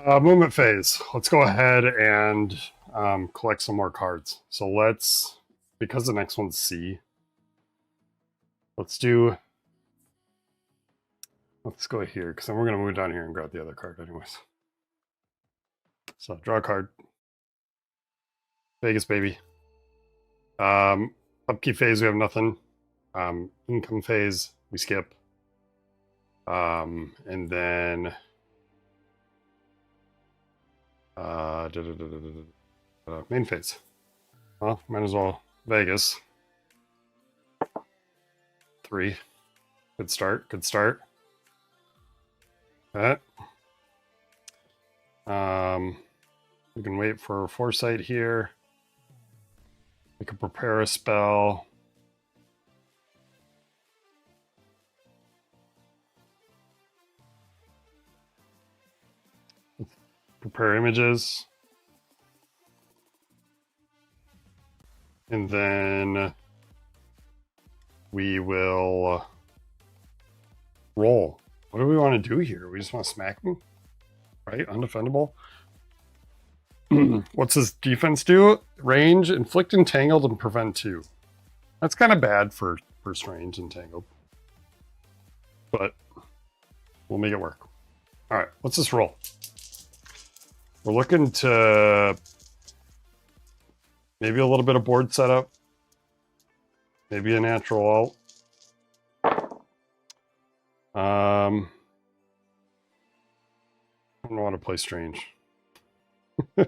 Movement phase. Let's go ahead and collect some more cards. So let's, because the next one's C, let's go here, because then we're going to move down here and grab the other card anyways. So draw a card. Vegas, baby. Upkeep phase, we have nothing. Income phase, we skip. And then main phase. Well, might as well Vegas. 3. Good start. Good start. That. We can wait for foresight here. We can prepare a spell. Prepare images. And then we will roll. What do we want to do here? We just want to smack them? Right? Undefendable. What's his defense do? Range, inflict entangled, and prevent 2. That's kind of bad for range entangled. But we'll make it work. Alright, what's this roll? We're looking to maybe a little bit of board setup. Maybe a natural alt. I don't want to play strange. We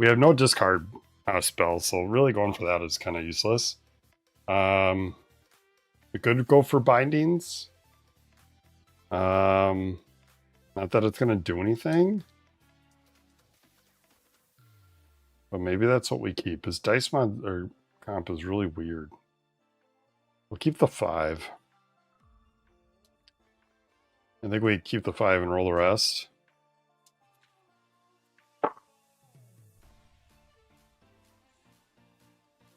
have no discard spells, so really going for that is kind of useless. We could go for bindings. Not that it's going to do anything. But maybe that's what we keep. His dice mod or comp is really weird. We'll keep the 5. I think we keep the 5 and roll the rest.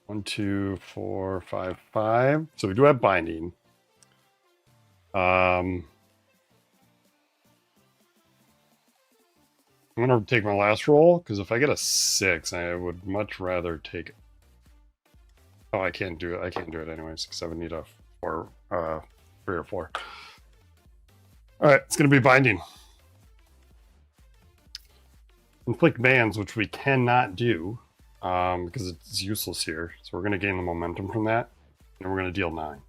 One, 2, 4, 5, 5. So we do have binding. I'm gonna take my last roll because if I get a 6, I would much rather take. Oh, I can't do it. I can't do it anyways because I would need a 4, 3 or 4. All right, it's gonna be binding. Inflict bans, which we cannot do because it's useless here. So we're gonna gain the momentum from that, and we're gonna deal 9.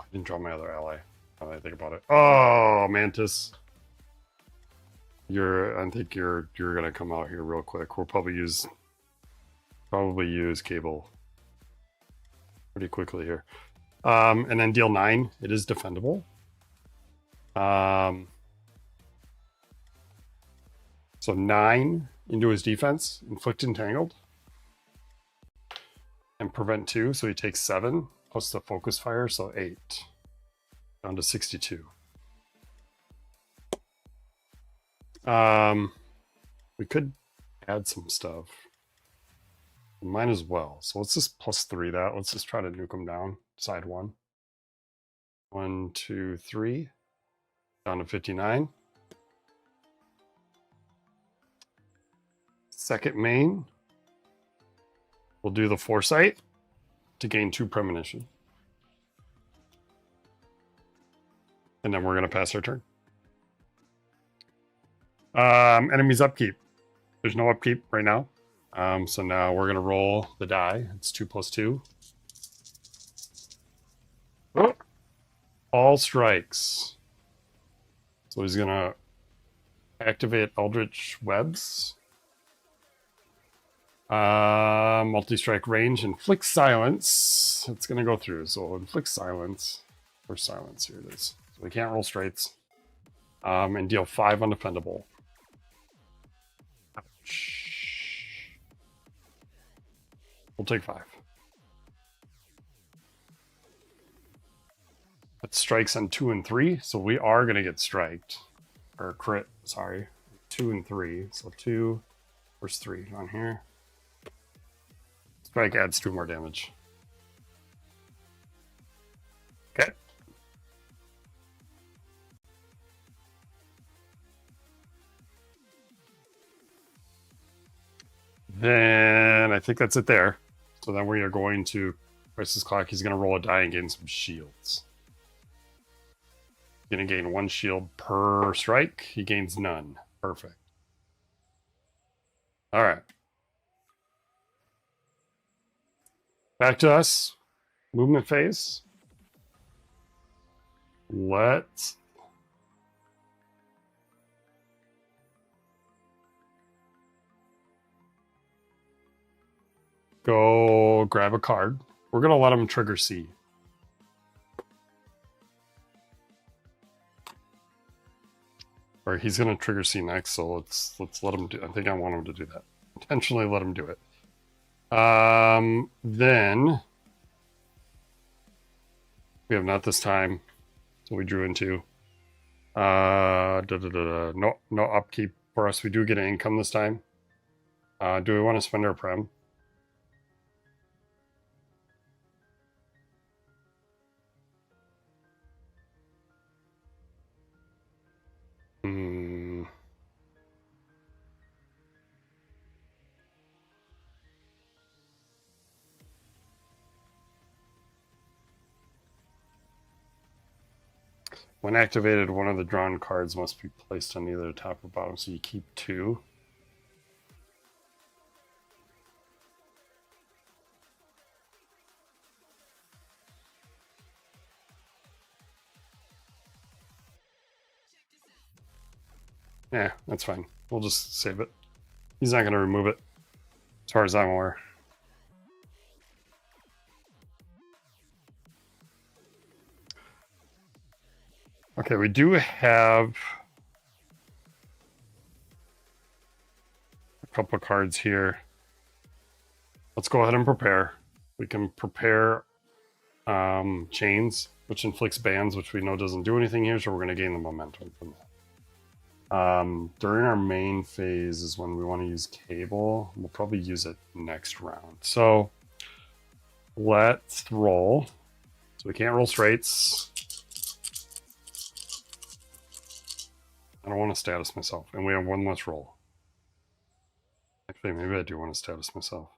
I didn't draw my other ally. Now that I think about it. Oh, Mantis. I think you're gonna come out here real quick. We'll probably use cable pretty quickly here. And then deal 9. It is defendable. So 9 into his defense, inflict entangled, and prevent 2. So he takes 7 plus the focus fire, so 8 down to 62. We could add some stuff. Might as well. So let's just +3 that. Let's just try to nuke him down. Side 1. 1, 2, 3. Down to 59. Second main. We'll do the foresight to gain 2 premonition. And then we're going to pass our turn. Enemies upkeep. There's no upkeep right now. So now we're going to roll the die. It's 2 + 2. Oh, all strikes. So he's going to activate Eldritch Webs. Multi-strike range, inflict silence. It's going to go through. So inflict silence. Where's silence? Here it is. So we can't roll straights. And deal 5 undefendable. Ouch. We'll take 5. That strikes on 2 and 3, so we are going to get striked. Or crit, sorry. 2 and 3. So 2, where's 3? On here. Strike adds 2 more damage. Okay. think that's it there. So then we are going to Price's Clock. He's going to roll a die and gain some shields. Going to gain 1 shield per strike. He gains none. Perfect. All right. Back to us. Movement phase. Let's go grab a card. We're going to let him trigger C. Or he's going to trigger C next, so let's let him do. I think I want him to do that. Intentionally let him do it. Then we have not this time, so we drew into. No upkeep for us. We do get an income this time. Do we want to spend our prem? When activated, one of the drawn cards must be placed on either the top or bottom, so you keep 2. Yeah, that's fine. We'll just save it. He's not going to remove it, as far as I'm aware. Okay, we do have a couple of cards here. Let's go ahead and prepare. We can prepare chains, which inflicts bans, which we know doesn't do anything here, so we're going to gain the momentum from that. During our main phase is when we want to use cable. We'll probably use it next round. So let's roll. So we can't roll straights. I don't want to status myself. And we have 1 less roll. Actually, maybe I do want to status myself.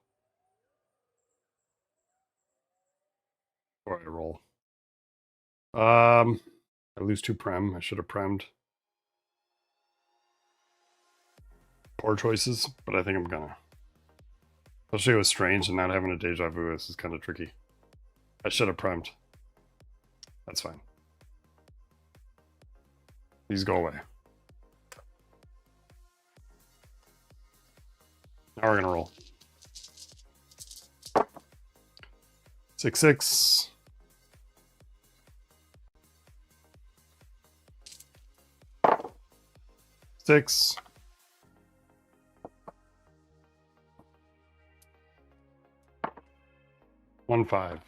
Or I roll. I lose 2 prem. I should have premed. Poor choices, but I think I'm gonna. Especially with Strange and not having a deja vu, this is kind of tricky. I should have premed. That's fine. These go away. Now we're gonna roll. 6, 6. 6. 1, 5. Let's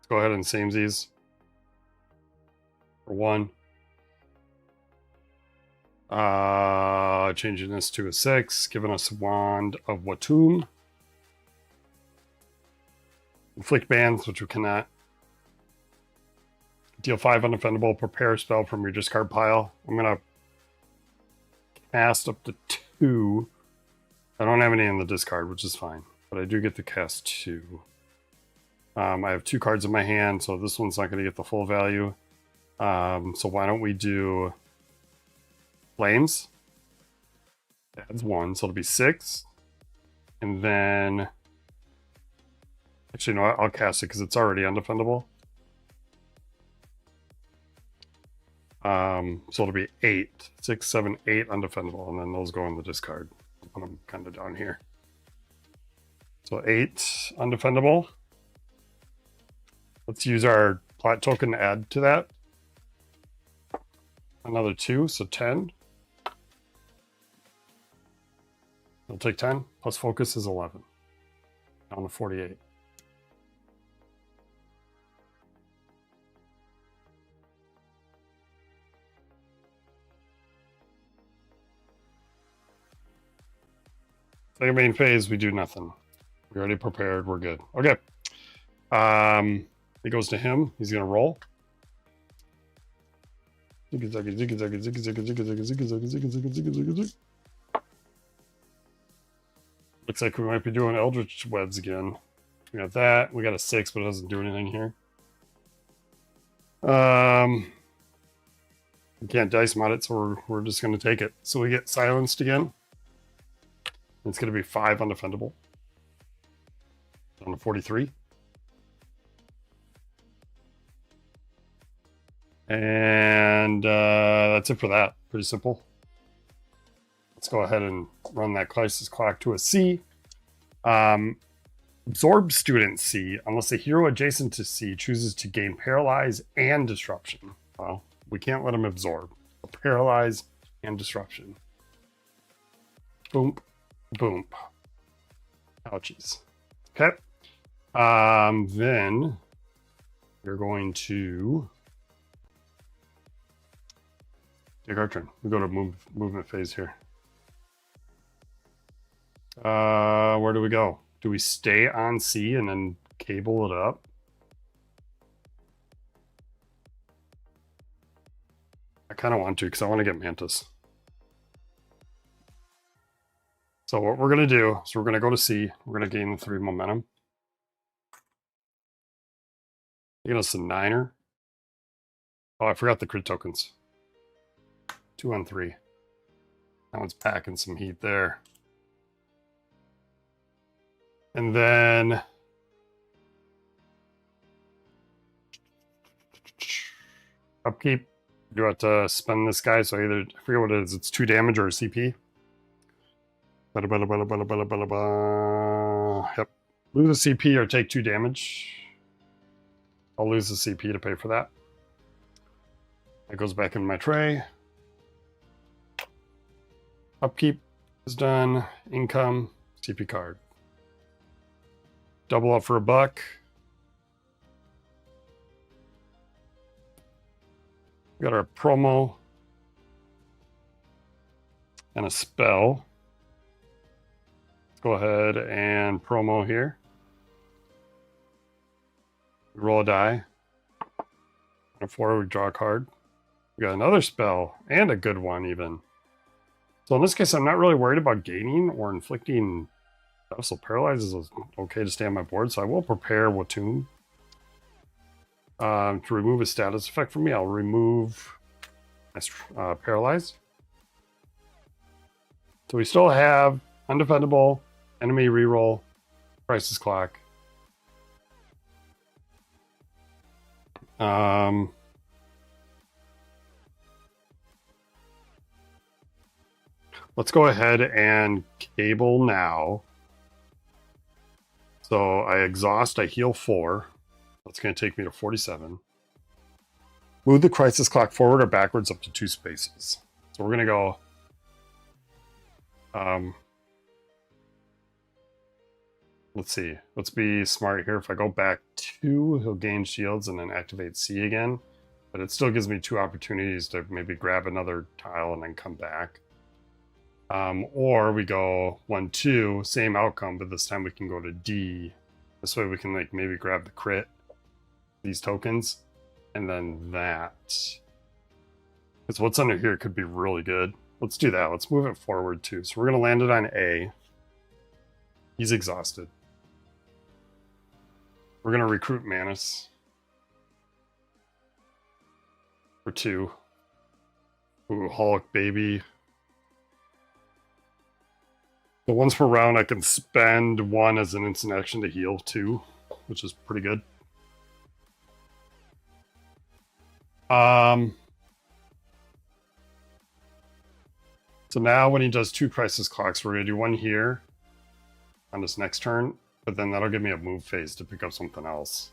go ahead and same these for 1. Changing this to a 6, giving us Wand of Watum. Inflict bans, which we cannot. Deal 5 undefendable. Prepare a spell from your discard pile. I'm gonna cast up to 2. I don't have any in the discard, which is fine, but I do get to cast 2. I have 2 cards in my hand, so this one's not going to get the full value. So why don't we do Flames? Adds 1, so it'll be 6. And then, actually, no, I'll cast it because it's already undefendable. So it'll be 8, 6, 7, 8 undefendable, and then those go in the discard. I'll put them kind of down here. So 8 undefendable. Let's use our plat token to add to that. Another 2, so 10. We'll take 10, plus focus is 11. Down to 48. Second main phase, we do nothing. We already prepared, we're good. Okay. It goes to him. He's gonna roll. Looks Looks like we might be doing Eldritch Webs again. We got that. We got a 6, but it doesn't do anything here. We can't dice mod it, so we're just going to take it. So we get silenced again. It's going to be 5 undefendable. Down to 43. And that's it for that. Pretty simple. Let's go ahead and run that crisis clock to a C. Absorb student C unless a hero adjacent to C chooses to gain paralyze and disruption. Well, we can't let him absorb. Paralyze and disruption. Boom, boom. Ouchies. Okay. Then we're going to take our turn. We go to movement phase here. Where do we go? Do we stay on C and then cable it up? I kind of want to because I want to get Mantis. So what we're going to do is we're going to go to C. We're going to gain the 3 momentum. Get us a 9er. Oh, I forgot the crit tokens. 2 on 3. That one's packing some heat there. And then upkeep. You have to spend this guy, so either I forget what it is. It's 2 damage or a CP. Yep. Lose a CP or take 2 damage. I'll lose the CP to pay for that. That goes back in my tray. Upkeep is done. Income, CP card. Double up for $1. We got our promo and a spell. Let's go ahead and promo here. Roll a die. On a 4, we draw a card. We got another spell and a good one even. So in this case, I'm not really worried about gaining or inflicting stuff. So paralyze is okay to stay on my board. So I will prepare Watum. To remove a status effect from me, I'll remove paralyze. So we still have undefendable, enemy reroll, crisis clock. Let's go ahead and cable now. So I exhaust, I heal 4. That's going to take me to 47. Move the crisis clock forward or backwards up to 2 spaces. So we're going to go. Let's see. Let's be smart here. If I go back 2, he'll gain shields and then activate C again. But it still gives me 2 opportunities to maybe grab another tile and then come back. Or we go 1, 2, same outcome, but this time we can go to D. This way we can like maybe grab the crit. These tokens, and then that. Because what's under here could be really good. Let's do that. Let's move it forward too. So we're going to land it on A. He's exhausted. We're going to recruit Manus for 2. Ooh, Hulk, baby. So once per round, I can spend 1 as an instant action to heal 2, which is pretty good. So now when he does 2 crisis clocks, we're going to do 1 here on this next turn, but then that'll give me a move phase to pick up something else.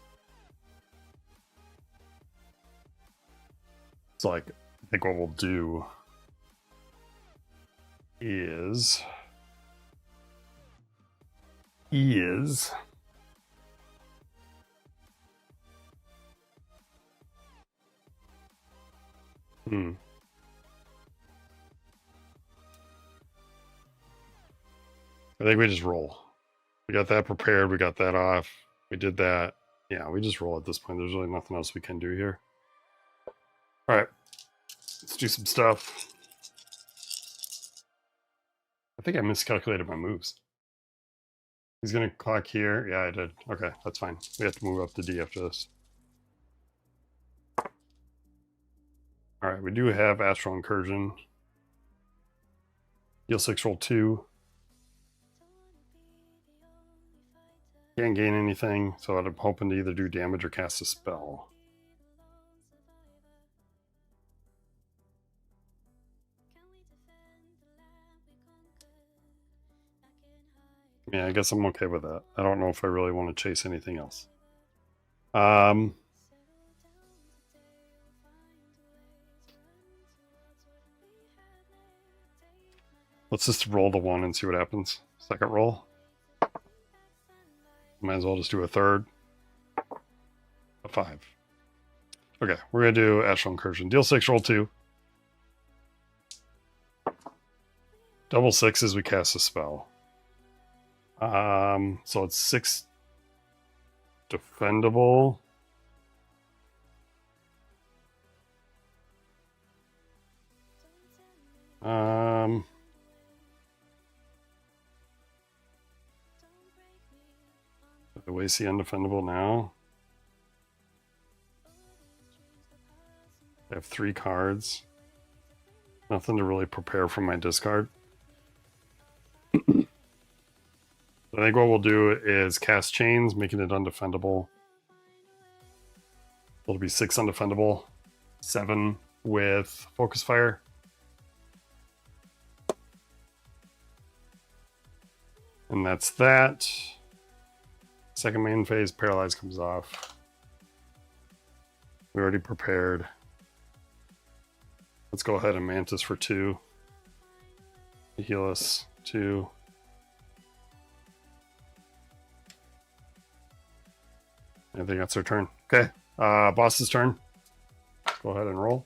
So like, I think what we'll do is I think we just roll. We got that prepared. We got that off. We did that. Yeah, we just roll at this point. There's really nothing else we can do here. All right. Let's do some stuff. I think I miscalculated my moves. He's gonna clock here. Yeah, I did. Okay, that's fine. We have to move up to D after this. All right, we do have Astral Incursion. Deal 6, roll 2. Can't gain anything, so I'm hoping to either do damage or cast a spell. Yeah, I guess I'm okay with that. I don't know if I really want to chase anything else. Let's just roll the 1 and see what happens. Second roll. Might as well just do a third. A 5. Okay, we're going to do Astral Incursion. Deal 6, roll 2. Double 6 as we cast a spell. So it's 6 defendable. The waste the undefendable now. I have 3 cards. Nothing to really prepare from my discard. I think what we'll do is cast Chains, making it undefendable. It'll be 6 undefendable, 7 with Focus Fire. And that's that. Second main phase, Paralyze comes off. We already prepared. Let's go ahead and Mantis for 2. Heal us 2. I think that's our turn. Okay, boss's turn. Go ahead and roll.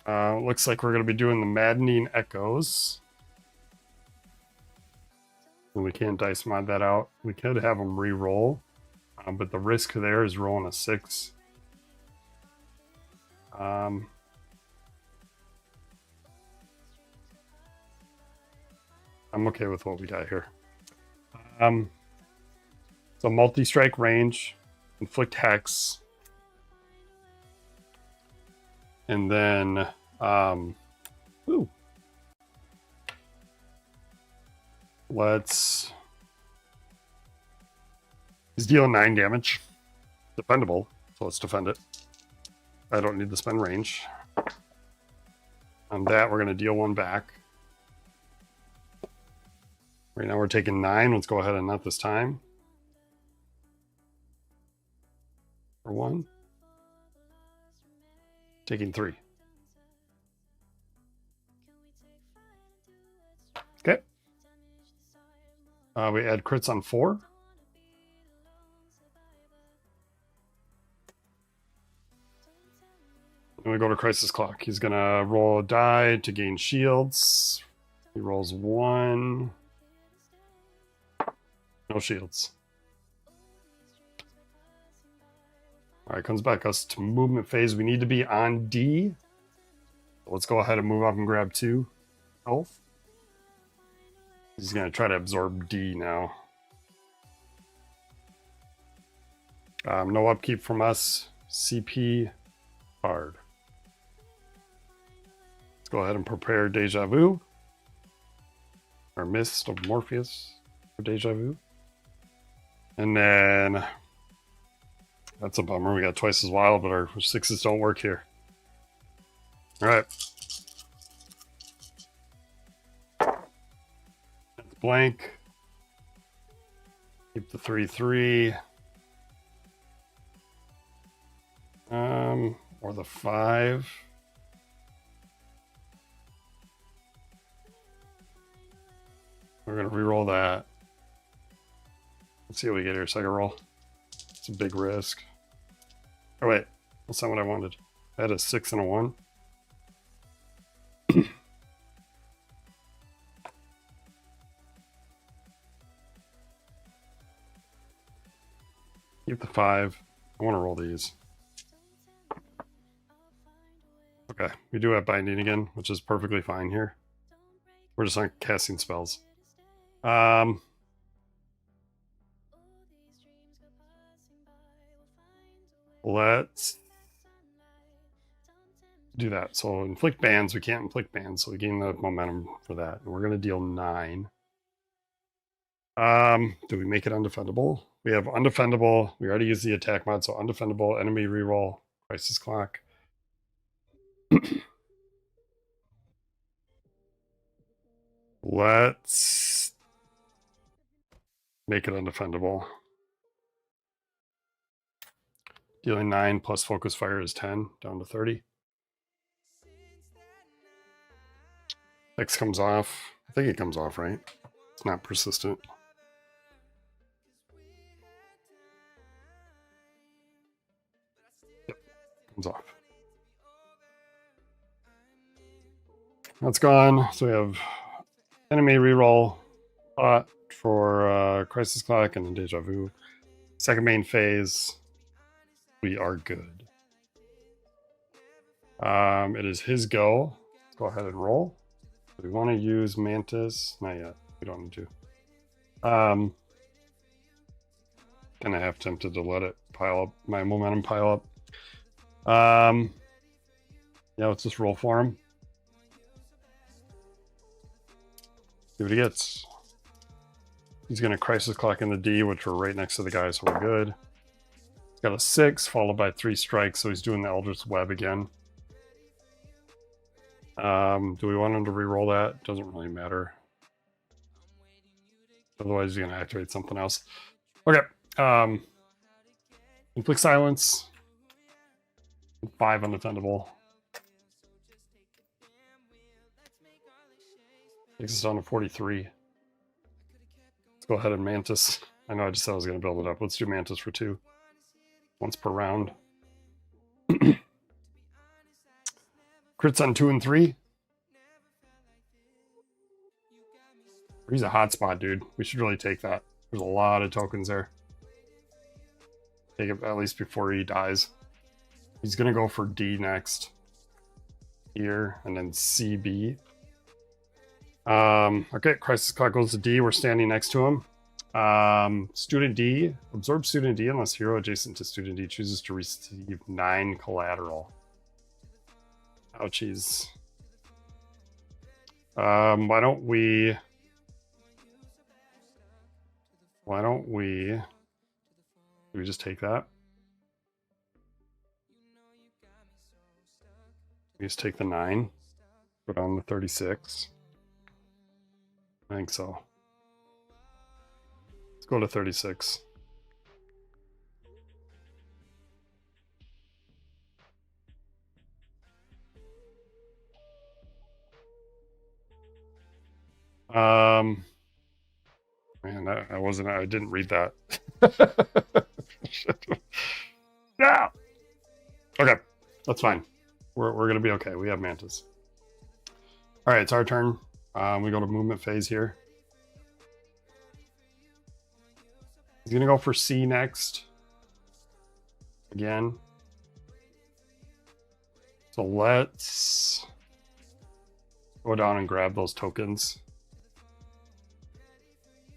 Looks like we're going to be doing the Maddening Echoes. And we can't dice mod that out. We could have them re-roll, but the risk there is rolling a 6. I'm okay with what we got here. So multi-strike range, inflict hex, and then he's dealing 9 damage. Defendable, so let's defend it. I don't need to spend range. On that, we're going to deal 1 back. Right now we're taking 9. Let's go ahead and nut this time. For 1. Taking 3. Okay. We add crits on 4. And we go to Crisis Clock. He's going to roll a die to gain shields. He rolls 1. No shields. All right, comes back us to movement phase. We need to be on D. Let's go ahead and move up and grab 2 health. He's going to try to absorb D now. No upkeep from us. CP hard. Let's go ahead and prepare Deja Vu. Or Mist of Morpheus for Deja Vu. And then that's a bummer. We got twice as wild, but our 6s don't work here. All right. That's blank. Keep the 3/3. Or the 5. We're gonna re-roll that. Let's see what we get here. Second roll. It's a big risk. Oh wait, that's not what I wanted. I had a 6 and a 1. Keep the 5. I want to roll these. Okay, we do have binding again, which is perfectly fine here. We're just not casting spells. Let's do that. So inflict bans, we can't inflict bans, so we gain the momentum for that. And we're going to deal 9. Do we make it undefendable? We have undefendable. We already used the attack mod, so undefendable, enemy reroll, crisis clock. Let's make it undefendable. Dealing 9 plus focus fire is 10, down to 30. X comes off. I think it comes off, right? It's not persistent. Yep, comes off. That's gone. So we have enemy reroll for crisis clock and then deja vu. Second main phase. We are good. It is his go. Let's go ahead and roll. Do we want to use Mantis? Not yet. We don't need to. Kind of half tempted to let it pile up, my momentum pile up. Yeah, let's just roll for him. See what he gets. He's going to crisis clock in the D, which we're right next to the guy, so we're good. He's got a 6, followed by 3 strikes, so he's doing the Eldritch Web again. Do we want him to reroll that? Doesn't really matter. Otherwise, he's going to activate something else. Okay. Inflict silence. 5 undefendable. Takes us down to 43. Let's go ahead and Mantis. I know I just said I was going to build it up. Let's do Mantis for 2. Once per round. Crits on 2 and 3. He's a hotspot, dude. We should really take that. There's a lot of tokens there. Take it at least before he dies. He's going to go for D next. Here, and then CB. Okay, crisis clock goes to D. We're standing next to him. Student D. Absorb student D unless hero adjacent to student D chooses to receive 9 collateral. Ouchies. Why don't we do we just take that? We just take the 9, put on the 36. I think so. Let's go to 36. Man, I didn't read that. Yeah. Okay, that's fine. We're gonna be okay. We have Mantis. All right, it's our turn. We go to movement phase here. He's gonna go for C next. Again. So let's go down and grab those tokens.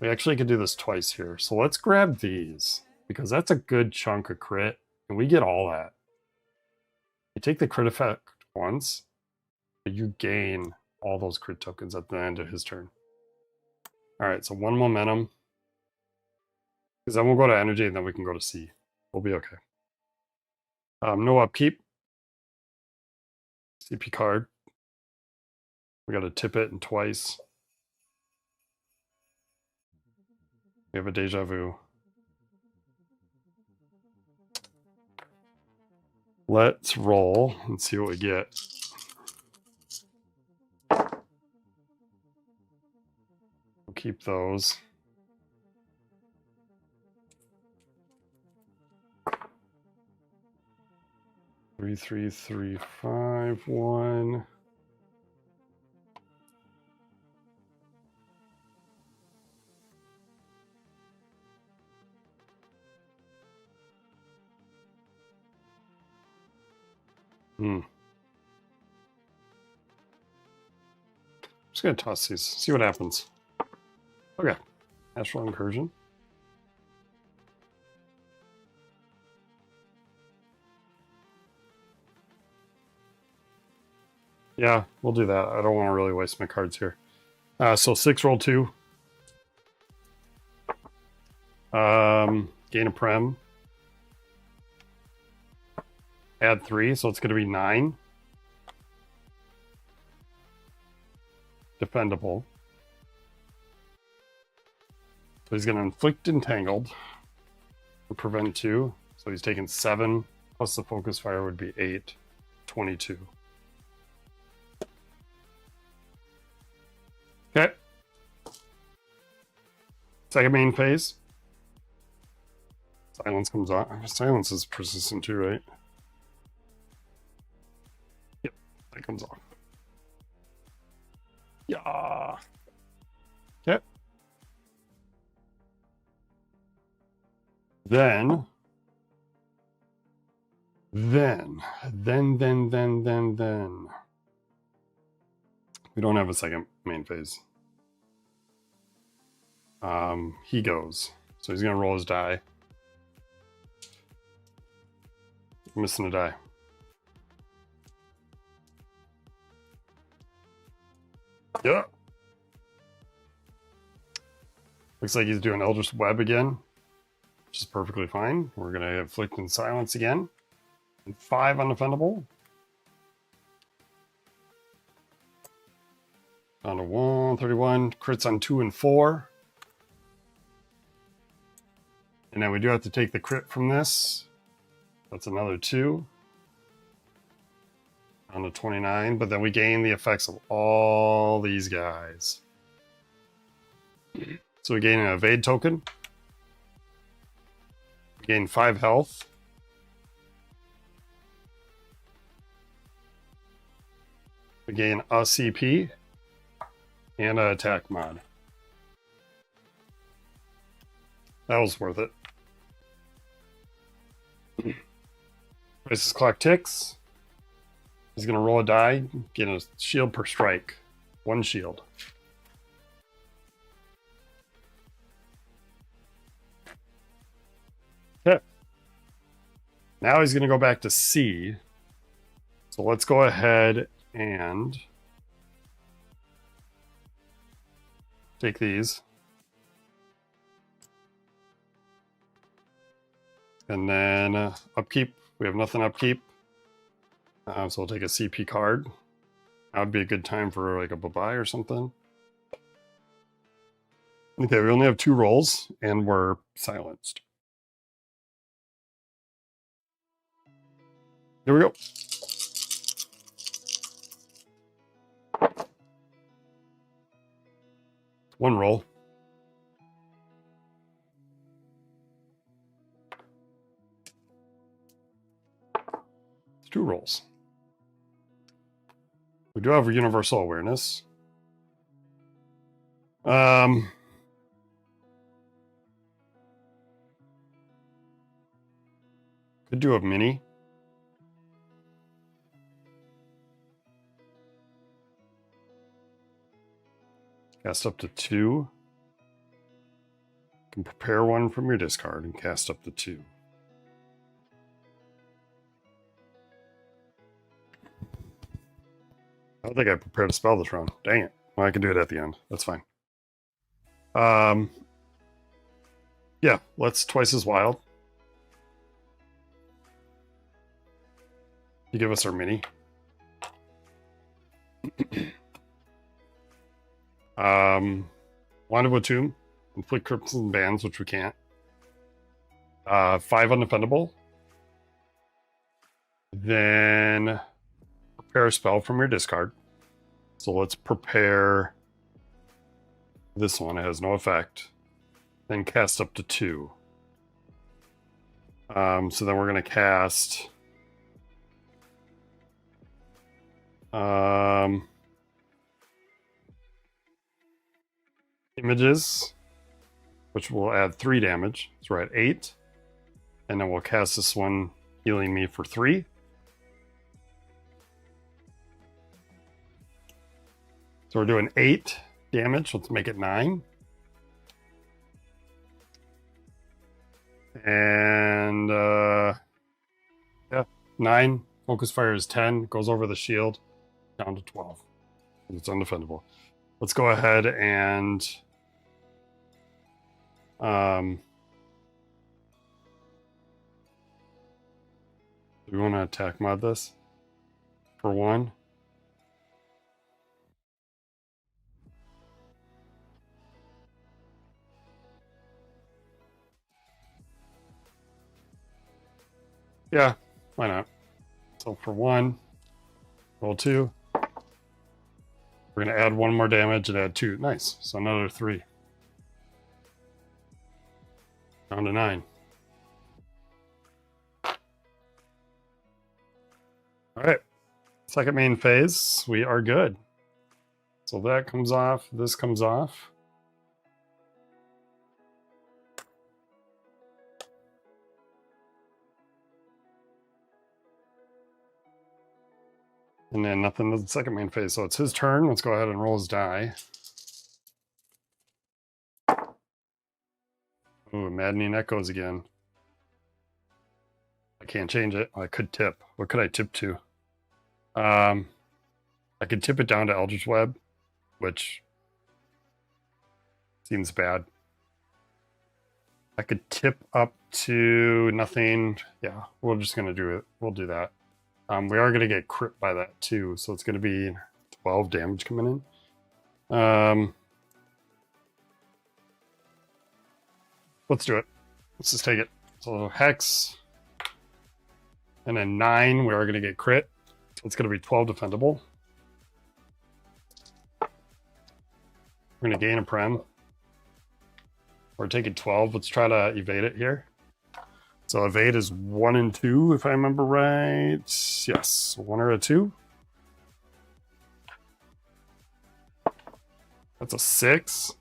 We actually could do this twice here. So let's grab these because that's a good chunk of crit and we get all that. You take the crit effect once, but you gain all those crit tokens at the end of his turn. All right, so 1 momentum. Because then we'll go to energy and then we can go to C. We'll be okay. No upkeep. CP card. We got to tip it and twice. We have a deja vu. Let's roll and see what we get. We'll keep those. Three, 3, 3, 5, 1. gonna toss these, see what happens. Okay, Astral Incursion. Yeah, we'll do that. I don't want to really waste my cards here. So 6 roll 2. Gain a Prem. Add 3, so it's going to be 9. Defendable. So he's going to inflict Entangled. Prevent 2. So he's taking 7. Plus the Focus Fire would be 8. 22. Okay. Second main phase. Silence comes on. Silence is persistent too, right? Yep, that comes off. Yeah. Okay. Then. We don't have a second main phase. He goes. So he's gonna roll his die. Missing a die. Yeah. Looks like he's doing Eldritch Web again, which is perfectly fine. We're gonna inflict in silence again. And 5 undefendable. Down to 131. Crits on 2 and 4. And then we do have to take the crit from this. That's another 2. On to 29. But then we gain the effects of all these guys. So we gain an evade token. We gain 5 health. We gain a CP and an attack mod. That was worth it. Crisis clock ticks. He's going to roll a die, get a shield per strike. 1 shield. Okay. Now he's going to go back to C. So let's go ahead and take these. And then upkeep. We have nothing upkeep. So we'll take a CP card. That would be a good time for like a bye-bye or something. Okay, we only have 2 rolls and we're silenced. Here we go. One roll. It's 2 rolls. We do have a universal awareness. Could do a mini. Cast up to 2. You can prepare 1 from your discard and cast up to 2. I don't think I prepared a spell this round. Dang it. Well, I can do it at the end. That's fine. Yeah, let's twice as wild. You give us our mini. Wand of Watum, inflict Crimson Bands, which we can't. 5 undefendable. Then prepare a spell from your discard. So let's prepare this one. It has no effect. Then cast up to 2. So then we're going to cast Images, which will add 3 damage. So we're at 8. And then we'll cast this one, healing me for 3. So we're doing 8 damage. Let's make it 9. And yeah, 9. Focus fire is 10. Goes over the shield down to 12. It's undefendable. Let's go ahead and do we want to attack mod this for 1? Yeah, why not? So for 1, roll 2. We're going to add 1 more damage and add 2. Nice. So another 3. Down to 9. All right. Second main phase. We are good. So that comes off. This comes off. And then nothing to the second main phase. So it's his turn. Let's go ahead and roll his die. Ooh, Maddening Echoes again. I can't change it. I could tip. What could I tip to? I could tip it down to Eldritch Web, which seems bad. I could tip up to nothing. Yeah, we're just going to do it. We'll do that. We are going to get crit by that too, so it's going to be 12 damage coming in. Let's do it. Let's just take it. So Hex, and then 9, we are going to get crit. So it's going to be 12 defendable. We're going to gain a prem. We're taking 12. Let's try to evade it here. So evade is 1 and 2, if I remember right. Yes, 1 or a 2. That's a 6.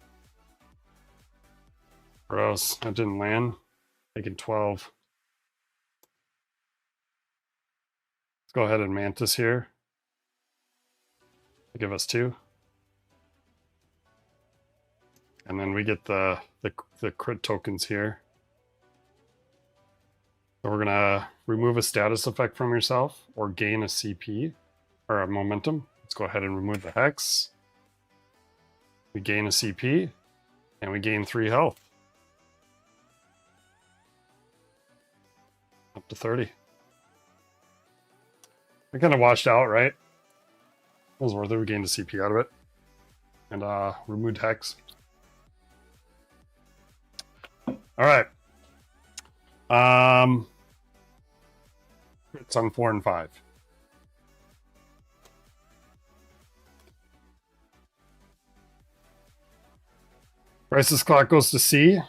Gross, that didn't land. Taking 12. Let's go ahead and Mantis here. Give us 2. And then we get the crit tokens here. So we're gonna remove a status effect from yourself or gain a CP or a momentum. Let's go ahead and remove the Hex. We gain a CP and we gain 3 health. Up to 30. We kind of washed out, right? It was worth it. We gained a CP out of it. And removed Hex. All right. It's on 4 and 5. Crisis Clock goes to C.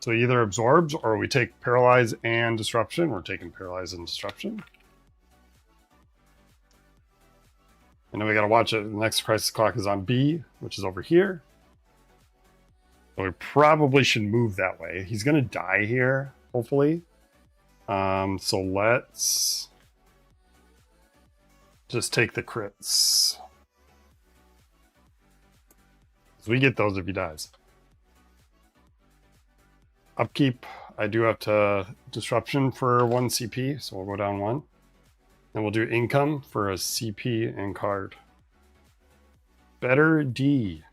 So he either absorbs or we take Paralyze and Disruption. We're taking Paralyze and Disruption. And then we got to watch it. The next Crisis Clock is on B, which is over here. So we probably should move that way. He's going to die here, hopefully. So let's just take the crits. So we get those if he dies. Upkeep, I do have to Disruption for 1 CP, so we'll go down 1. And we'll do Income for a CP and card. Better D.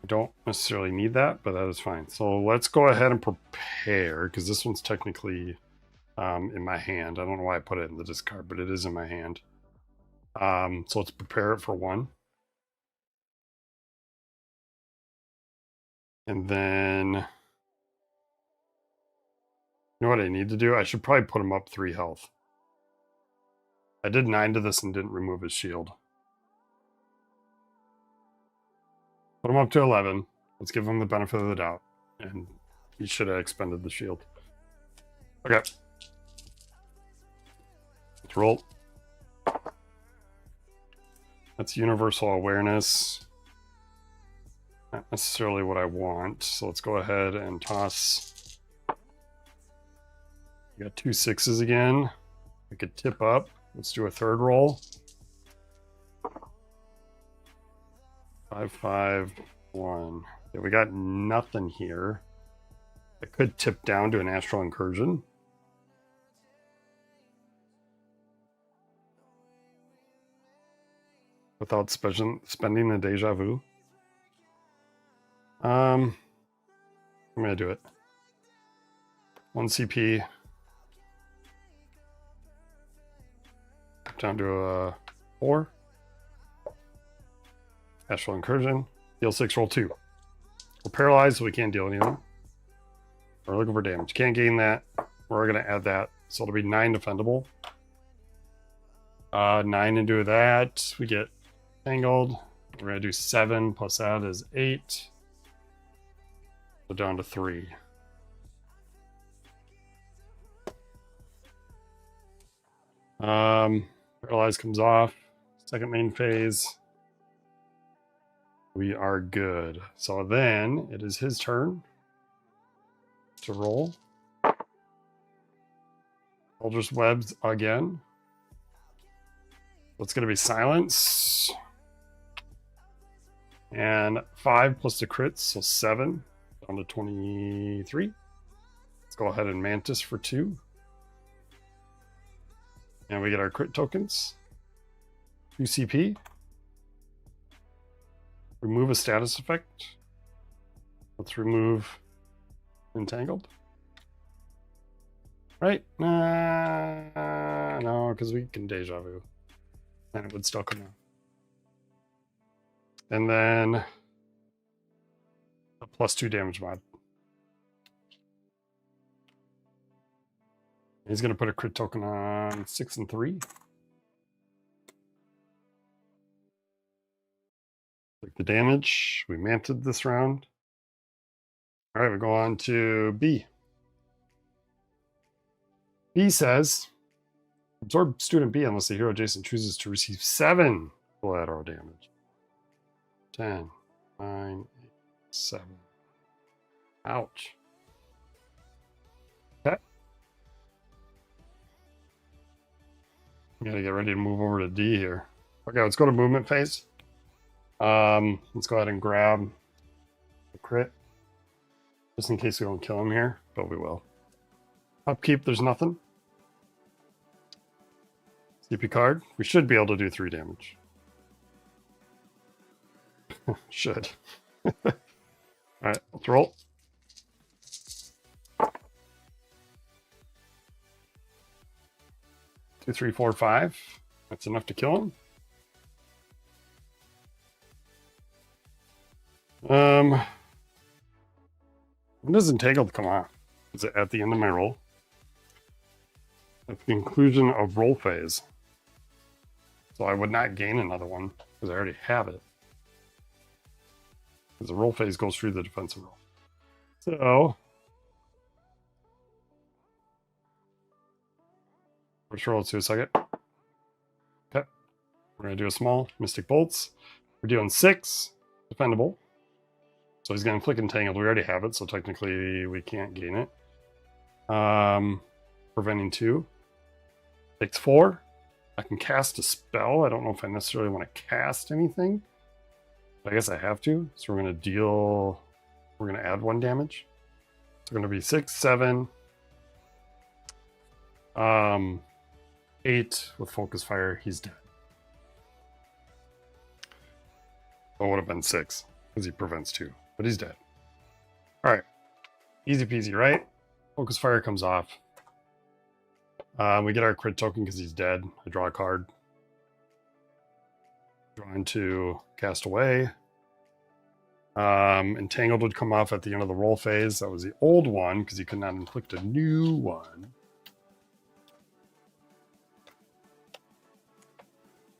I don't necessarily need that, but that is fine. So let's go ahead and prepare, because this one's technically in my hand. I don't know why I put it in the discard, but it is in my hand. So let's prepare it for 1. And then, you know what I need to do? I should probably put him up 3 health. I did 9 to this and didn't remove his shield. Put him up to 11. Let's give him the benefit of the doubt. And he should have expended the shield. Okay. Let's roll. That's Universal Awareness. Not necessarily what I want. So let's go ahead and toss. We got 2 6s again. We could tip up. Let's do a 3rd roll. 5, 5, 1. Yeah, we got nothing here. I could tip down to an astral incursion. Without spending a deja vu. I'm gonna do it. 1 CP. Down to a 4. Astral incursion. Deal 6, roll 2. We're paralyzed, so we can't deal anything. We're looking for damage. Can't gain that. We're gonna add that. So it'll be 9 defendable. 9 into that. We get tangled. We're gonna do 7 plus that is 8. So down to 3. Paralyze comes off. Second main phase. We are good. So then it is his turn to roll. Eldritch Webs again. It's going to be silence. And 5 plus the crits, so 7. Down to 23. Let's go ahead and Mantis for 2. And we get our crit tokens. 2 CP. Remove a status effect. Let's remove Entangled. Right? No, because we can Deja Vu. And it would still come out. And then a +2 damage mod. He's going to put a crit token on 6 and 3. Like the damage. We manted this round. All right, we go on to B. B says, absorb student B unless the hero adjacent chooses to receive 7 collateral damage. 10, 9, 8, 7. Ouch. Okay. Gotta get ready to move over to D here. Okay, let's go to movement phase. Let's go ahead and grab the crit. Just in case we don't kill him here, but we will. Upkeep, there's nothing. CP card. We should be able to do 3 damage. Should. Alright, let's roll. Two, 3, 4, 5. That's enough to kill him. When does Entangled come off? Is it at the end of my roll? At the conclusion of roll phase. So I would not gain another one because I already have it. Because the roll phase goes through the defensive roll. So first roll, let's do a second. Okay. We're gonna do a small Mystic Bolts. We're doing 6 defendable. So he's going to inflict Entangled. We already have it, so technically we can't gain it. Preventing 2. Takes 4. I can cast a spell. I don't know if I necessarily want to cast anything. But I guess I have to. So we're going to deal... We're going to add 1 damage. It's going to be 6, 7. 8 with Focus Fire. He's dead. Well, it would have been 6 because he prevents 2. But he's dead. All right. Easy peasy, right? Focus Fire comes off. We get our crit token because he's dead. I draw a card. Drawing to cast away. Entangled would come off at the end of the roll phase. That was the old one because he could not inflict a new one.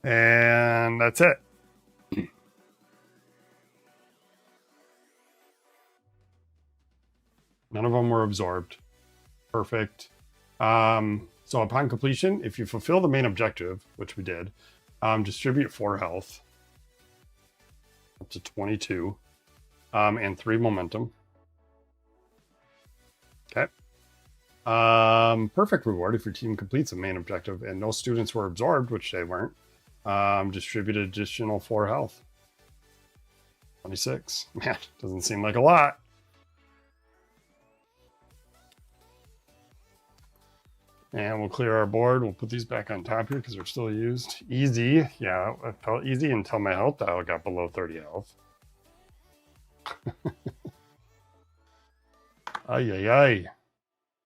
And that's it. None of them were absorbed. Perfect. So upon completion, if you fulfill the main objective, which we did, distribute 4 health up to 22 and 3 momentum. Okay. Perfect reward if your team completes a main objective and no students were absorbed, which they weren't. Distribute additional 4 health. 26. Man, doesn't seem like a lot. And we'll clear our board. We'll put these back on top here because they're still used. Easy. Yeah, it felt easy until my health dial got below 30 health. Ay, ay, ay.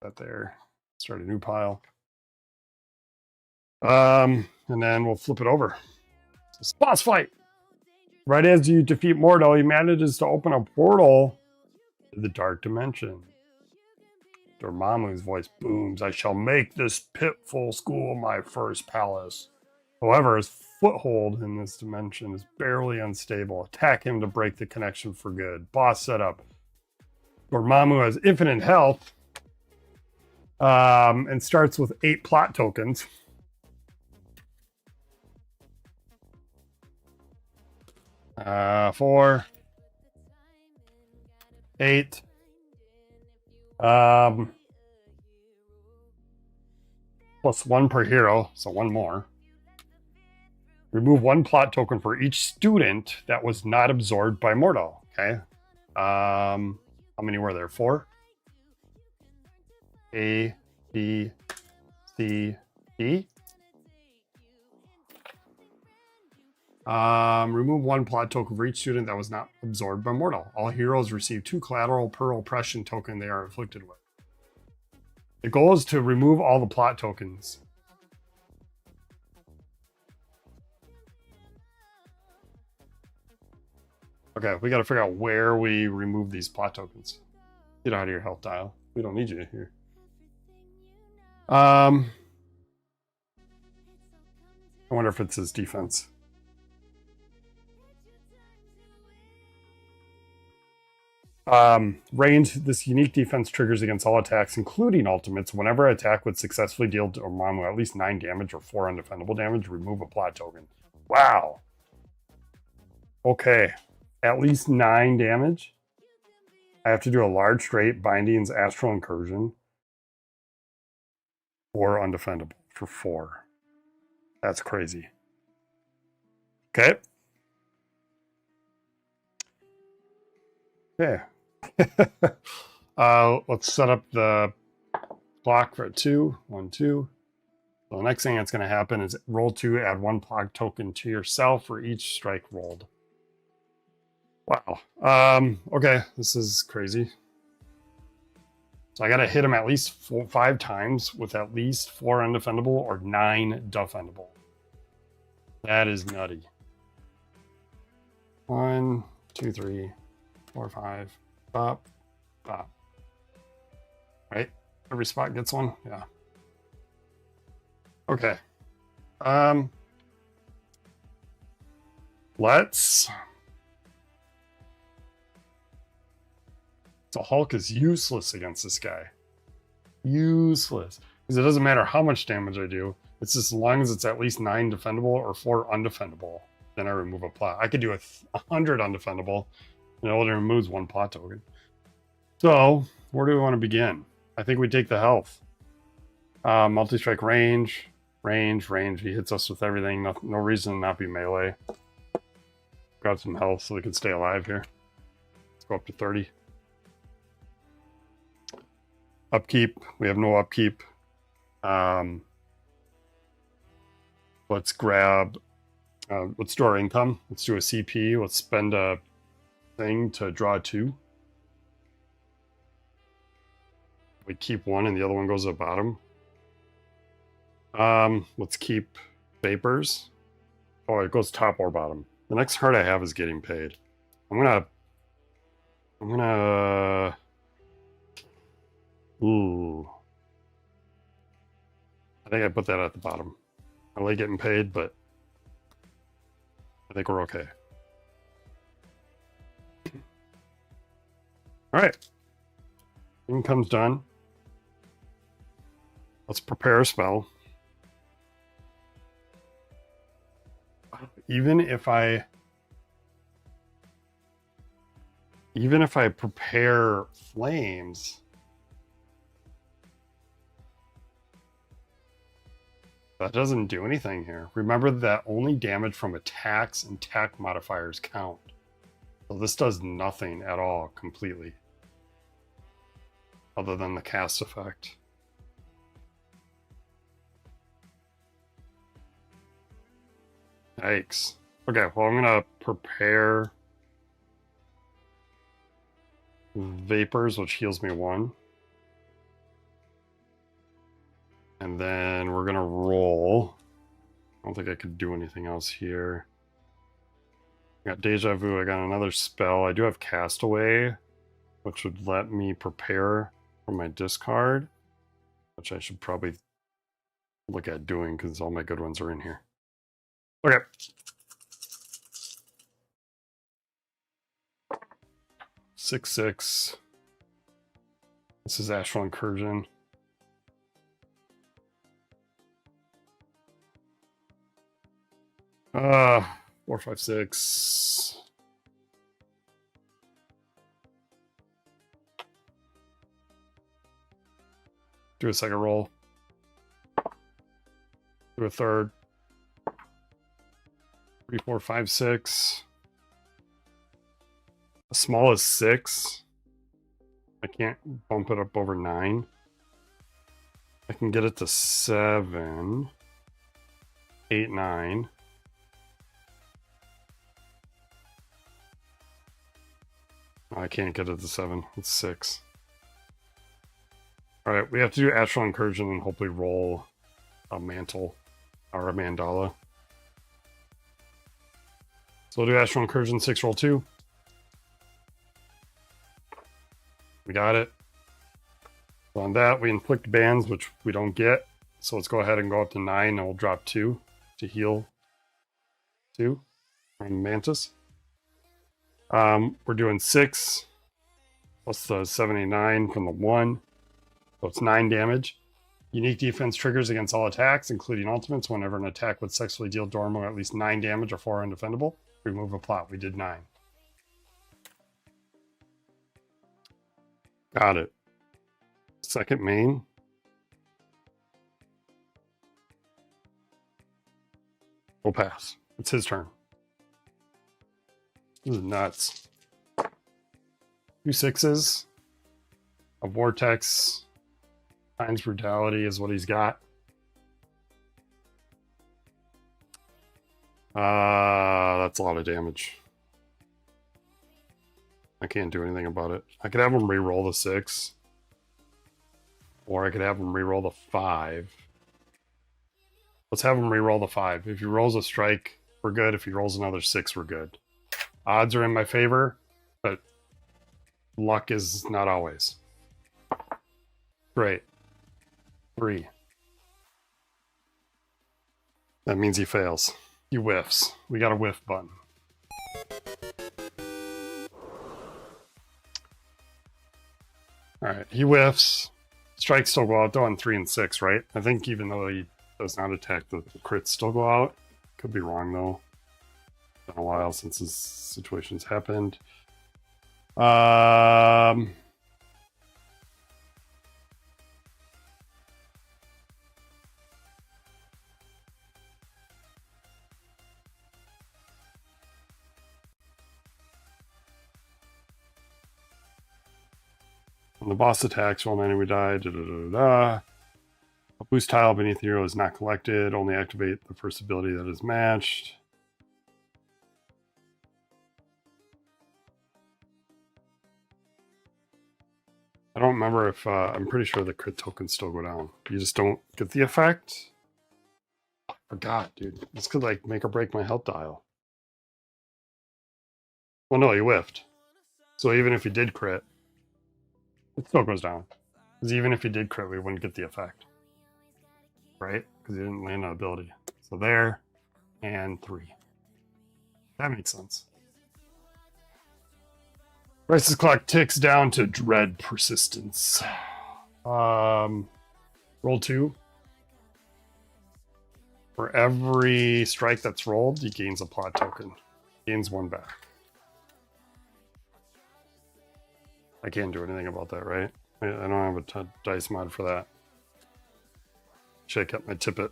That there. Start a new pile. And then we'll flip it over. It's a boss fight. Right as you defeat Mordo, he manages to open a portal to the dark dimension. Dormammu's voice booms, I shall make this pitful school my first palace. However, his foothold in this dimension is barely unstable. Attack him to break the connection for good. Boss setup. Dormammu has infinite health and starts with 8 plot tokens. Four, 8. Plus 1 per hero, so 1 more. Remove 1 plot token for each student that was not absorbed by Mordo. Okay. How many were there? 4? A, B, C, D. Remove 1 plot token for each student that was not absorbed by Mordo. All heroes receive 2 collateral per oppression token they are afflicted with. The goal is to remove all the plot tokens. Okay, we got to figure out where we remove these plot tokens. Get out of your health dial. We don't need you here. I wonder if it's his defense. Range, this unique defense triggers against all attacks, including ultimates. Whenever an attack would successfully deal to Dormammu at least 9 damage or 4 undefendable damage, remove a plot token. Wow. Okay. At least 9 damage. I have to do a large straight, bindings, astral incursion. 4 undefendable for 4. That's crazy. Okay. Okay. Let's set up the block for 2. 1, 2. So the next thing that's going to happen is roll 2, add 1 plot token to yourself for each strike rolled. Wow. Okay, this is crazy. So I got to hit him at least 5 times with at least 4 undefendable or 9 defendable. That is nutty. 1, 2, 3, 4, 5. Bop, bop. Right? Every spot gets one? Yeah. Okay. Let's... So Hulk is useless against this guy. Useless. Because it doesn't matter how much damage I do. It's just as long as it's at least 9 defendable or 4 undefendable. Then I remove a plot. I could do 100 undefendable. And it only removes 1 plot token. So, where do we want to begin? I think we take the health. Multi-strike range. Range. He hits us with everything. No reason to not be melee. Grab some health so we can stay alive here. Let's go up to 30. Upkeep. We have no upkeep. Let's grab... let's do our income. Let's do a CP. Let's spend a thing to draw 2. We keep 1 and the other one goes to the bottom. Let's keep Vapors. Oh, it goes top or bottom. The next card I have is getting paid. I'm gonna... Ooh. I think I put that at the bottom. I like getting paid, but I think we're okay. Alright. Income's done. Let's prepare a spell. Even if I prepare flames, that doesn't do anything here. Remember that only damage from attacks and attack modifiers count. So this does nothing at all completely. Other than the cast effect. Yikes. Okay, well, I'm gonna prepare Vapors, which heals me 1. And then we're gonna roll. I don't think I could do anything else here. I got Deja Vu, I got another spell. I do have Castaway, which would let me prepare for my discard, which I should probably look at doing because all my good ones are in here. Okay. Six, 6. This is Astral Incursion. Uh, 4, 5, 6. Do a second roll. Do a third. 3, 4, 5, 6. As small as 6. I can't bump it up over 9. I can get it to 7, 8, 9. I can't get it to 7. It's 6. Alright, we have to do Astral Incursion and hopefully roll a mantle or a mandala. So we'll do Astral Incursion, 6, roll 2. We got it. So on that, we inflict bands, which we don't get. So let's go ahead and go up to 9, and we'll drop 2 to heal 2 from Mantis. We're doing 6 plus the 7, 8, 9 from the 1. So it's 9 damage. Unique defense triggers against all attacks, including ultimates. Whenever an attack would successfully deal Dormammu at least 9 damage or 4 undefendable, remove a plot. We did 9. Got it. Second main. We'll pass. It's his turn. This is nuts. 2 6s. A Vortex. Times Brutality is what he's got. That's a lot of damage. I can't do anything about it. I could have him re-roll the 6. Or I could have him re-roll the 5. Let's have him re-roll the 5. If he rolls a strike, we're good. If he rolls another 6, we're good. Odds are in my favor, but luck is not always. Great. 3. That means he fails. He whiffs. We got a whiff button. Alright, he whiffs. Strikes still go out though on 3 and 6, right? I think even though he does not attack, the crits still go out. Could be wrong though. It's been a while since this situation's happened. When the boss attacks, roll 9 and we die. Da, da, da, da. A boost tile beneath the hero is not collected. Only activate the first ability that is matched. I don't remember if I'm pretty sure the crit tokens still go down. You just don't get the effect. I forgot, dude. This could like make or break my health dial. Well, no, he whiffed. So even if he did crit, it still goes down. Because even if he did crit, we wouldn't get the effect. Right? Because he didn't land an ability. So there, and 3. That makes sense. Rice's clock ticks down to dread persistence. Roll 2. For every strike that's rolled, he gains a plot token. Gains 1 back. I can't do anything about that, right? I don't have a dice mod for that. Should have kept my tippet.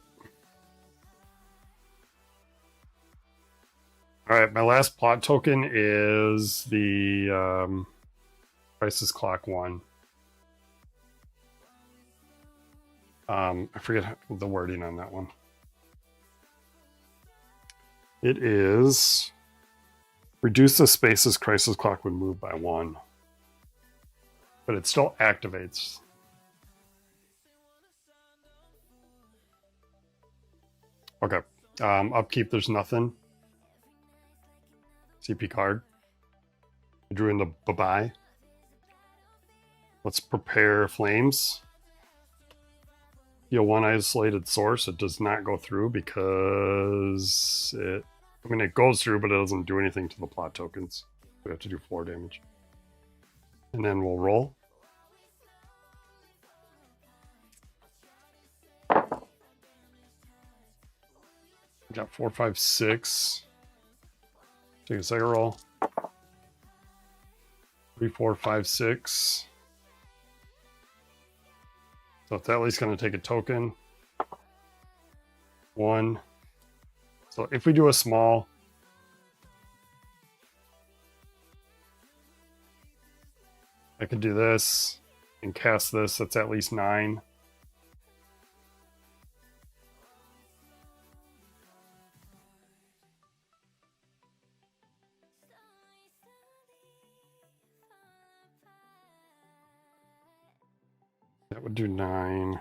All right, my last plot token is the Crisis Clock 1. I forget the wording on that one. It is reduce the spaces Crisis Clock would move by 1. But it still activates. Okay. Upkeep, there's nothing. CP card. I drew in the bye-bye. Let's prepare flames. Heal 1 isolated source. It does not go through because it goes through, but it doesn't do anything to the plot tokens. We have to do 4 damage. And then we'll roll. Got 4, 5, 6. Take a second roll. 3, 4, 5, 6. So it's at least going to take a token. 1. So if we do a small, I could do this and cast this. That's at least 9. That would do 9.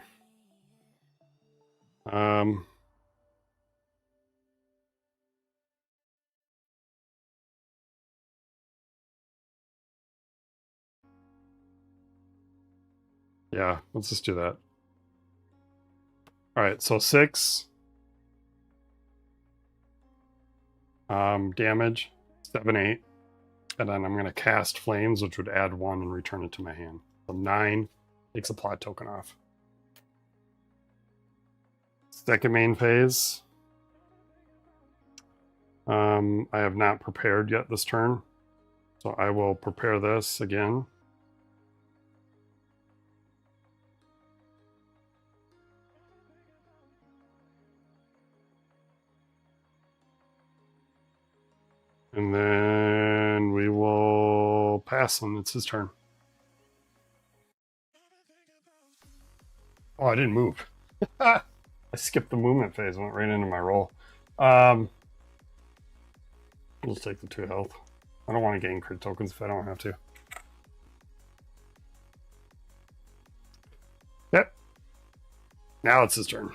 Yeah, let's just do that. All right, so 6. Damage, 7, 8. And then I'm going to cast Flames, which would add 1 and return it to my hand. So 9 takes a plot token off. Second main phase. I have not prepared yet this turn. So I will prepare this again. And then we will pass him. It's his turn. Oh, I didn't move. I skipped the movement phase, went right into my roll. I'll just take the 2 health. I don't want to gain crit tokens if I don't have to. Yep. Now it's his turn.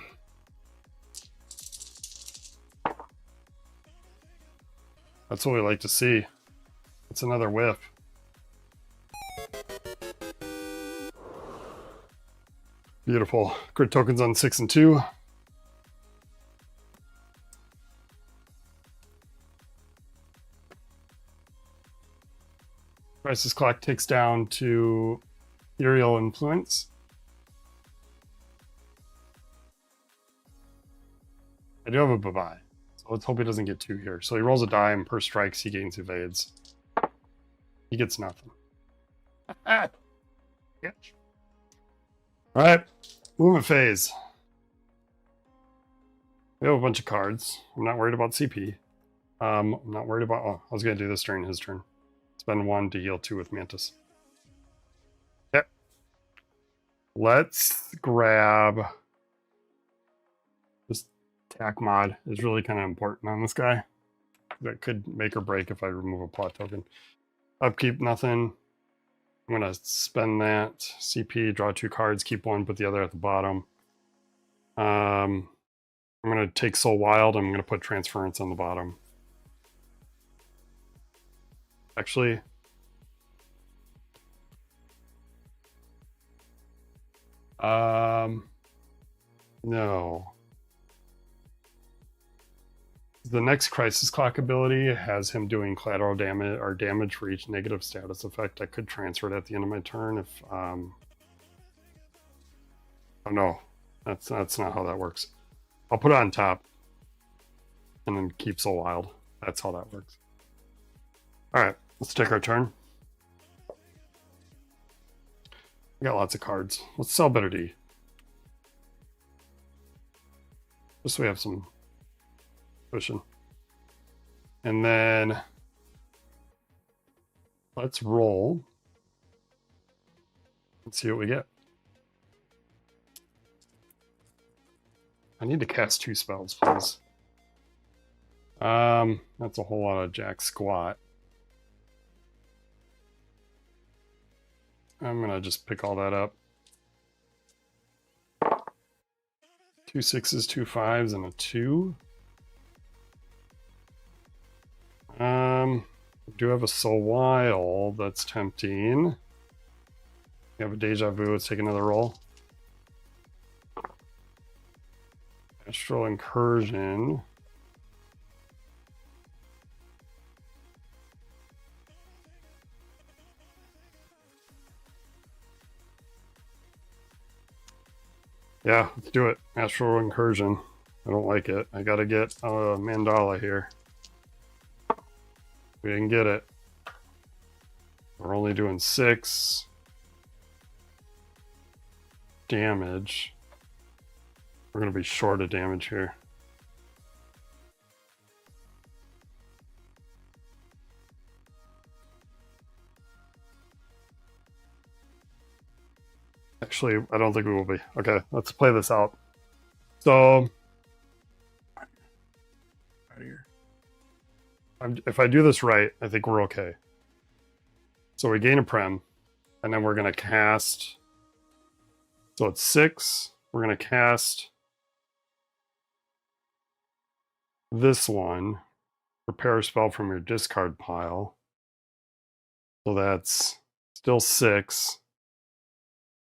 That's what we like to see. It's another whiff. Beautiful. Crit tokens on 6 and 2. Crisis Clock takes down to Ethereal Influence. I do have a bye-bye. So let's hope he doesn't get 2 here. So he rolls a die, and per strikes, he gains evades. He gets nothing. Yeah. All right, movement phase. We have a bunch of cards. I'm not worried about CP. I'm not worried about... Oh, I was going to do this during his turn. Spend 1 to heal 2 with Mantis. Yep. Let's grab... This attack mod is really kind of important on this guy. That could make or break if I remove a plot token. Upkeep, nothing. I'm going to spend that. CP, draw 2 cards, keep 1, put the other at the bottom. I'm going to take Soul Wild. I'm going to put Transference on the bottom. Actually, no. The next Crisis Clock ability has him doing collateral damage or damage for each negative status effect. I could transfer it at the end of my turn if oh no, that's not how that works. I'll put it on top and then keep Soul Wild. That's how that works. All right, let's take our turn. We got lots of cards. Let's sell Better D. Just so we have some cushion. And then let's roll and see what we get. I need to cast 2 spells, please. That's a whole lot of jack squat. I'm gonna just pick all that up. 2 6s, 2 5s, and a 2. Do have a Soul Wild. That's tempting. You have a Deja Vu. Let's take another roll. Astral Incursion. Yeah, let's do it. Astral Incursion. I don't like it. I gotta get a Mandala here. We didn't get it. We're only doing 6 damage. We're going to be short of damage here. Actually, I don't think we will be. Okay, let's play this out. So, out of here. If I do this right, I think we're okay. So we gain a Prem, and then we're going to cast. So it's 6. We're going to cast this one. Prepare a spell from your discard pile. So that's still 6.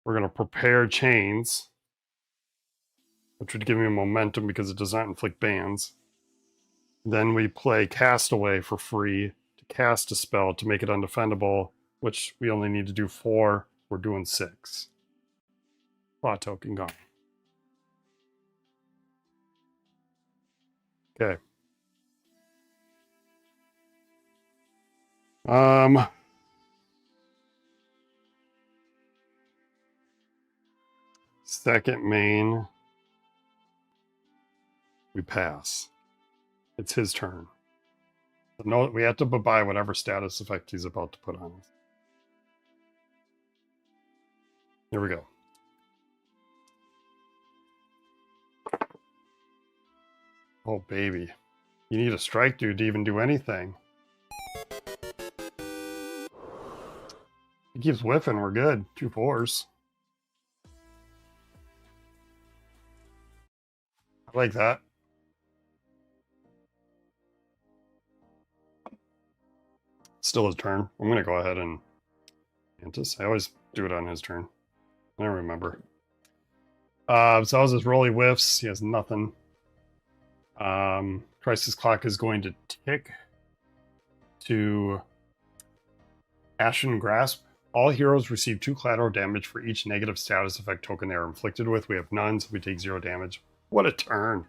We're going to prepare chains, which would give me momentum because it does not inflict bans. Then we play Castaway for free to cast a spell to make it undefendable, which we only need to do 4. We're doing 6. Plot token gone. Okay. Second main. We pass. It's his turn. No, we have to buy whatever status effect he's about to put on us. Here we go. Oh, baby. You need a strike dude to even do anything. He keeps whiffing. We're good. 2 4s. I like that. Still his turn. I'm going to go ahead and Mantis. I always do it on his turn. I don't remember. So that was his rolly whiffs. He has nothing. Crisis Clock is going to tick to Ashen Grasp. All heroes receive 2 collateral damage for each negative status effect token they are inflicted with. We have none, so we take 0 damage. What a turn.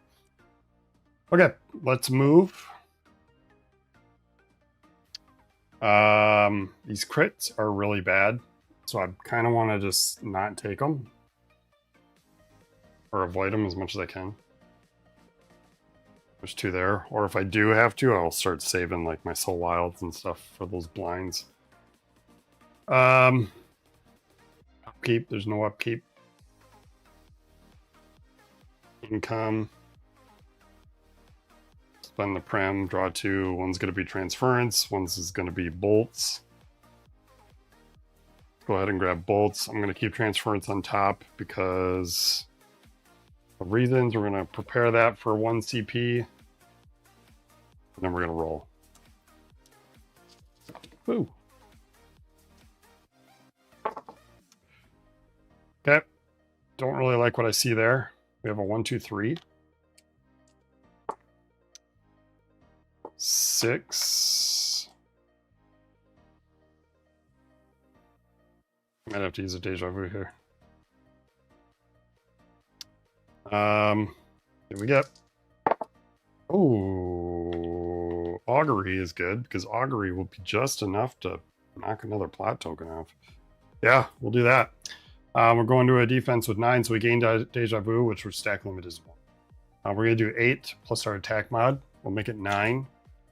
Okay, let's move. These crits are really bad, so I kind of want to just not take them. Or avoid them as much as I can. There's 2 there. Or if I do have to, I'll start saving like my Soul Wilds and stuff for those blinds. Upkeep, there's no upkeep. Income. Spend the Prem, draw 2. One's going to be Transference, one's is going to be Bolts. Go ahead and grab Bolts. I'm going to keep Transference on top because of reasons. We're going to prepare that for 1 CP. And then we're going to roll. Woo. Okay. Don't really like what I see there. We have a 1 2 3. 6. Might have to use a Deja Vu here. Here we go. Oh, Augury is good because Augury will be just enough to knock another plot token off. Yeah, we'll do that. We're going to a defense with 9, so we gain Deja Vu, which our stack limit is 1. We're going to do 8 plus our attack mod. We'll make it 9.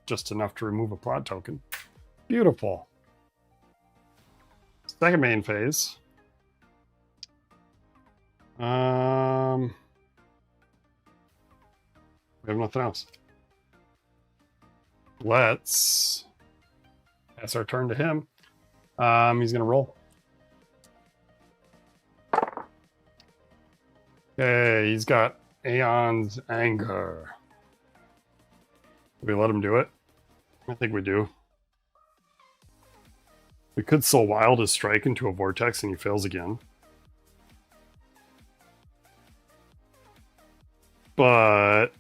just enough to remove a plot token. Beautiful. Second main phase. We have nothing else. Let's pass our turn to him. He's gonna roll. Okay, he's got Aeon's Anger. Do we let him do it? I think we do. We could Soul Wild his strike into a vortex and he fails again. But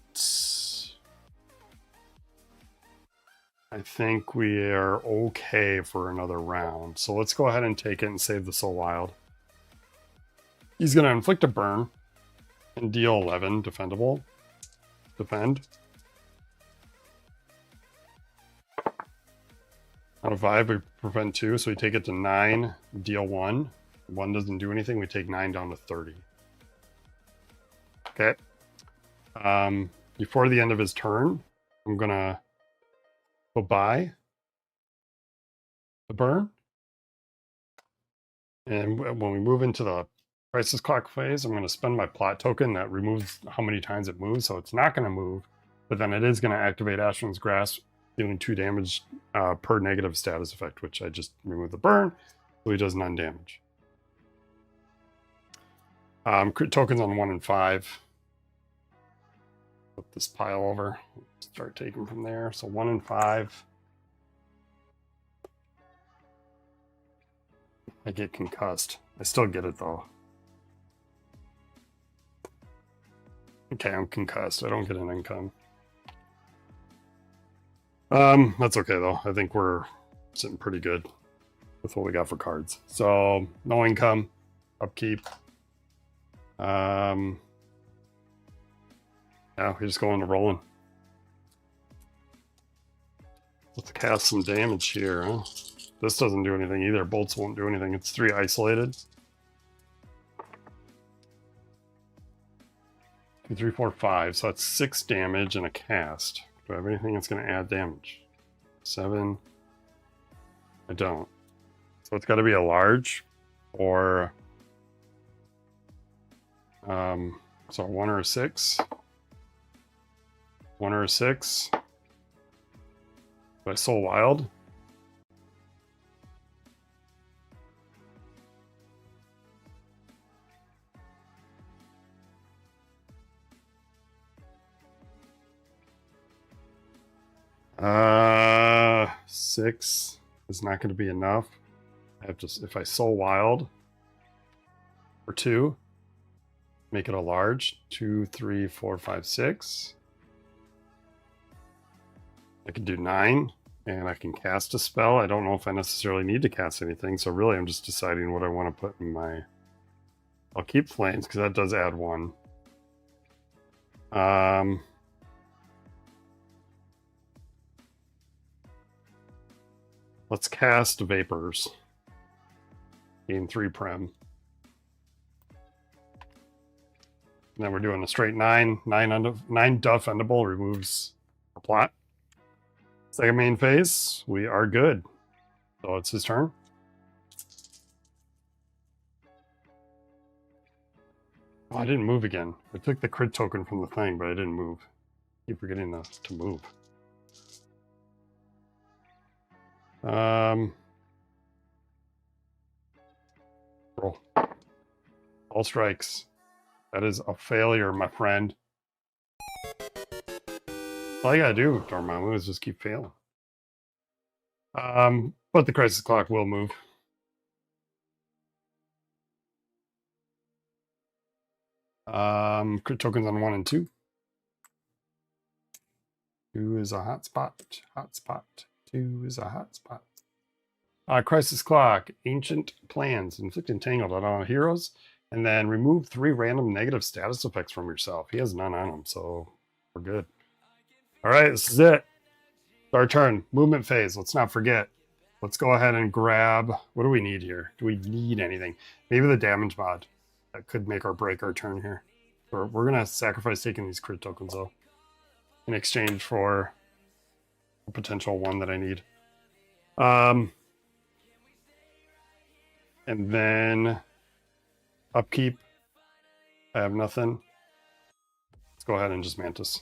I think we are okay for another round. So let's go ahead and take it and save the Soul Wild. He's going to inflict a burn and deal 11 defendable. Defend. Out of 5, we prevent 2, so we take it to 9, deal 1. 1 doesn't do anything, we take 9 down to 30. Okay. Before the end of his turn, I'm going to go buy the burn. And when we move into the crisis clock phase, I'm going to spend my plot token that removes how many times it moves, so it's not going to move, but then it is going to activate Ashland's Grasp, dealing 2 damage per negative status effect, which I just removed the burn, so he does none damage. Crit tokens on 1 and 5. Flip this pile over, start taking from there. So 1 and 5. I get concussed. I still get it though. Okay, I'm concussed. I don't get an income. That's okay though. I think we're sitting pretty good with what we got for cards. So no income, upkeep. Yeah, we just go into rolling. Let's cast some damage here. Huh? This doesn't do anything either. Bolts won't do anything. It's 3 isolated. 2, 3, 4, 5. So that's 6 damage and a cast. Do I have anything that's going to add damage? 7. I don't. So it's got to be a large or so 1 or a 6. 1 or a 6. By Soul Wild. Uh, 6 is not going to be enough. I have to, if I Soul Wild for 2, make it a large. 2, 3, 4, 5, 6. I can do 9, and I can cast a spell. I don't know if I necessarily need to cast anything, so really I'm just deciding what I want to put in my... I'll keep Flames, because that does add 1. Let's cast Vapors. Gain 3 Prem. And then we're doing a straight 9. 9 defendable removes a plot. Second main phase, we are good. So it's his turn. Oh, I didn't move again. I took the crit token from the thing, but I didn't move. I keep forgetting to move. Roll. All strikes. That is a failure, my friend. All you gotta do, Dormammu, is just keep failing. But the crisis clock will move. Crit tokens on 1 and 2. 2 is a hot spot. Hot spot. 2 is a hot spot. Crisis clock. Ancient plans. Inflict entangled on all heroes. And then remove 3 random negative status effects from yourself. He has none on him, so we're good. All right, this is it. It's our turn. Movement phase. Let's not forget. Let's go ahead and grab... What do we need here? Do we need anything? Maybe the damage mod. That could make or break our turn here. We're going to sacrifice taking these crit tokens, though. In exchange for a potential one that I need. And then upkeep. I have nothing. Let's go ahead and just Mantis.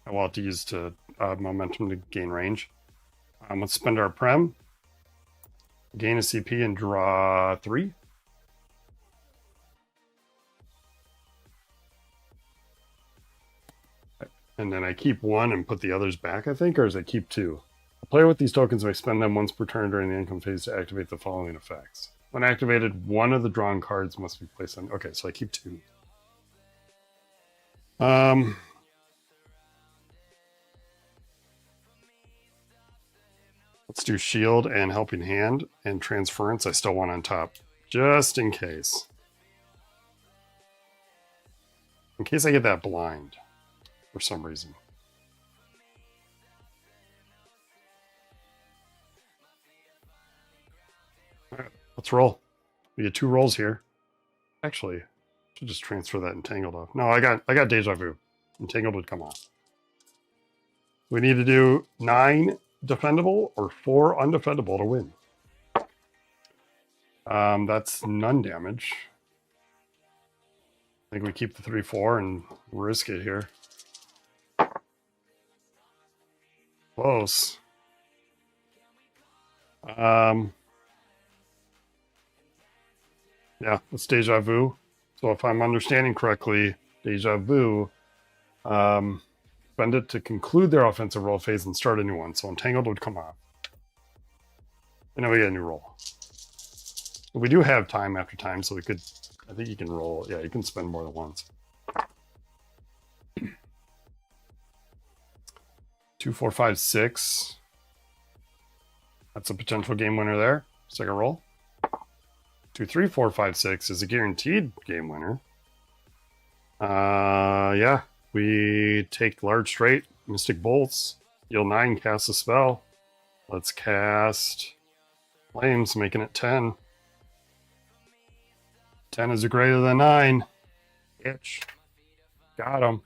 I will have to use to momentum to gain range. Let's spend our Prem. Gain a CP and draw 3. And then I keep 1 and put the others back, I think, or is it keep 2? A player with these tokens may spend them once per turn during the income phase to activate the following effects. When activated, one of the drawn cards must be placed on... Okay, so I keep 2. Let's do Shield and Helping Hand and Transference. I still want on top, just in case. In case I get that blind for some reason. All right, let's roll. We get 2 rolls here. Actually, I should just transfer that Entangled off. No, I got Deja Vu. Entangled would come off. We need to do 9 defendable or 4 undefendable to win. That's none damage. I think we keep the 3/4 and risk it here. Close. Yeah, it's Deja Vu. So if I'm understanding correctly, Deja Vu, spend it to conclude their offensive roll phase and start a new one. So Entangled would come off. And then we get a new roll. But we do have time after time, so we could, I think you can roll, yeah, you can spend more than once. 2, 4, 5, 6. That's a potential game winner there. Second roll. 2, 3, 4, 5, 6 is a guaranteed game winner. Yeah, we take large straight, Mystic Bolts, deal 9, cast a spell. Let's cast Flames, making it 10. 10 is a greater than 9. Itch. Got him.